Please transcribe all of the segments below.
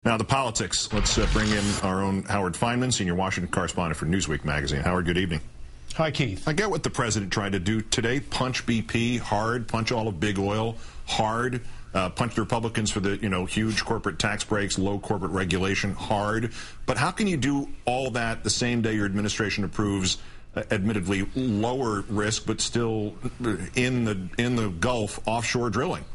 Now, the politics. Let's bring in our own Howard Fineman, senior Washington correspondent for Newsweek magazine. Howard, good evening. Hi, Keith. I get what the president tried to do today. Punch BP hard, punch all of big oil hard, punch the Republicans for the, huge corporate tax breaks, low corporate regulation hard. But how can you do all that the same day your administration approves admittedly lower risk, but still in the Gulf offshore drilling?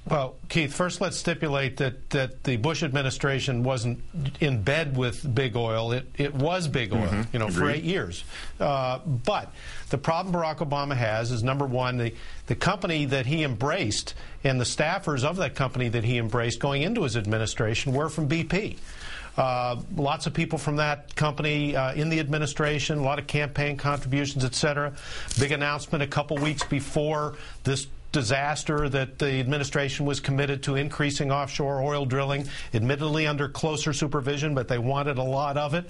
Well, Keith, first let's stipulate that the Bush administration wasn't in bed with big oil. It was big oil, for 8 years. But the problem Barack Obama has is, number one, the company that he embraced and the staffers of that company that he embraced going into his administration were from BP. Lots of people from that company in the administration, a lot of campaign contributions, et cetera. Big announcement a couple weeks before this disaster that the administration was committed to increasing offshore oil drilling, admittedly under closer supervision, but they wanted a lot of it,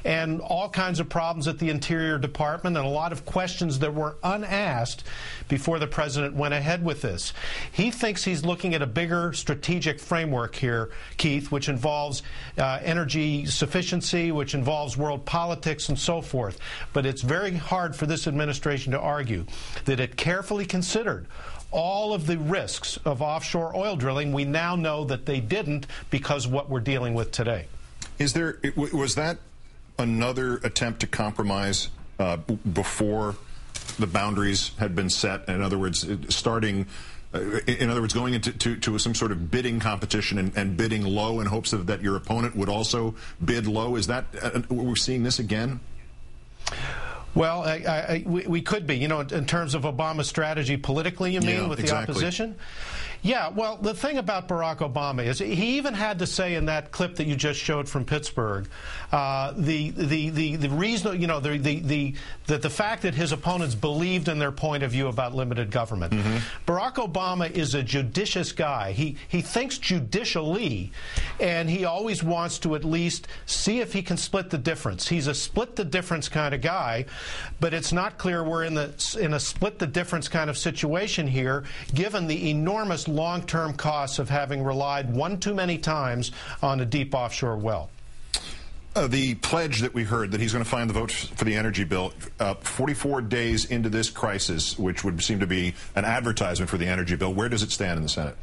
and all kinds of problems at the Interior Department and a lot of questions that were unasked before the president went ahead with this. He thinks he's looking at a bigger strategic framework here, Keith, which involves energy sufficiency, which involves world politics and so forth. But it's very hard for this administration to argue that it carefully considered all of the risks of offshore oil drilling. We now know that they didn't because of what we're dealing with today. Was that another attempt to compromise before the boundaries had been set? In other words, going into some sort of bidding competition and bidding low in hopes of that your opponent would also bid low? Is that we're seeing this again? Well, we could be, in terms of Obama's strategy politically, you mean, with the opposition? Yeah, well, the thing about Barack Obama is he even had to say in that clip that you just showed from Pittsburgh, the reason, that the fact that his opponents believed in their point of view about limited government. Barack Obama is a judicious guy. He thinks judicially, and he always wants to at least see if he can split the difference. He's a split the difference kind of guy, but it's not clear we're in a split the difference kind of situation here, given the enormous long-term costs of having relied one too many times on a deep offshore well. The pledge that we heard that he's going to find the votes for the energy bill 44 days into this crisis, which would seem to be an advertisement for the energy bill, where does it stand in the Senate?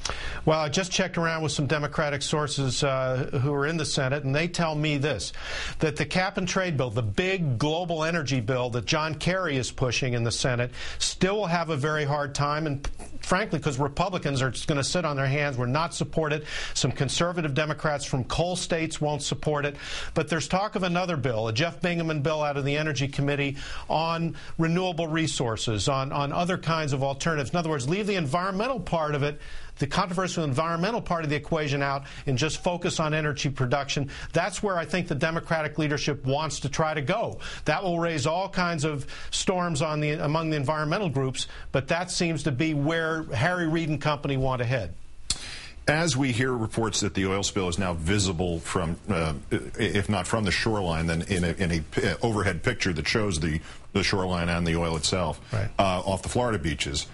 Well, I just checked around with some Democratic sources who are in the Senate, and they tell me this, that the cap-and-trade bill, the big global energy bill that John Kerry is pushing in the Senate, still will have a very hard time, and frankly, because Republicans are going to sit on their hands, will not support it. Some conservative Democrats from coal states won't support it. But there's talk of another bill, a Jeff Bingaman bill out of the Energy Committee on renewable resources, on other kinds of alternatives. In other words, leave the environmental part of it, the controversial environmental part of the equation out, and just focus on energy production. That's where I think the Democratic leadership wants to try to go. That will raise all kinds of storms among the environmental groups, but that seems to be where Harry Reid and company want to head. As we hear reports that the oil spill is now visible from, if not from the shoreline, then in a overhead picture that shows the shoreline and the oil itself, right, off the Florida beaches,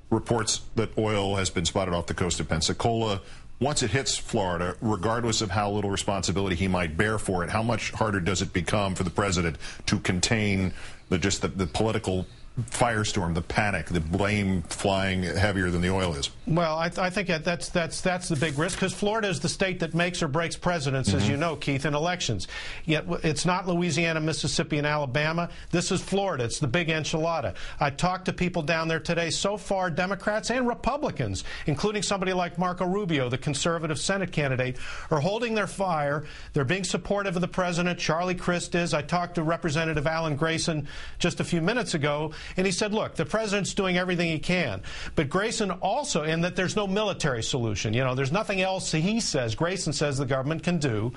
reports that oil has been spotted off the coast of Pensacola. Once it hits Florida, regardless of how little responsibility he might bear for it, how much harder does it become for the president to contain the political firestorm, the panic, the blame flying heavier than the oil is? Well, I think that's the big risk, because Florida is the state that makes or breaks presidents, as you know, Keith, in elections. Yet it's not Louisiana, Mississippi, and Alabama. This is Florida. It's the big enchilada. I talked to people down there today. So far, Democrats and Republicans, including somebody like Marco Rubio, the conservative Senate candidate, are holding their fire. They're being supportive of the president. Charlie Crist is. I talked to Representative Alan Grayson just a few minutes ago, and he said, look, the president's doing everything he can. But Grayson also, and that there's no military solution. There's nothing else, he says, Grayson says the government can do.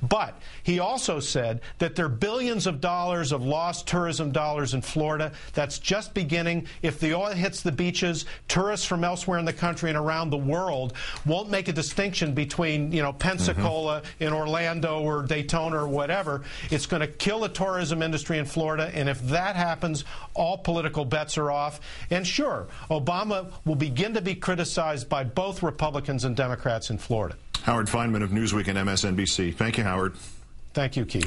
But he also said that there are billions of dollars of lost tourism dollars in Florida. That's just beginning. If the oil hits the beaches, tourists from elsewhere in the country and around the world won't make a distinction between, Pensacola in Orlando or Daytona or whatever. It's going to kill the tourism industry in Florida. And if that happens, all political bets are off. And sure, Obama will begin to be criticized by both Republicans and Democrats in Florida. Howard Fineman of Newsweek and MSNBC. Thank you, Howard. Thank you, Keith.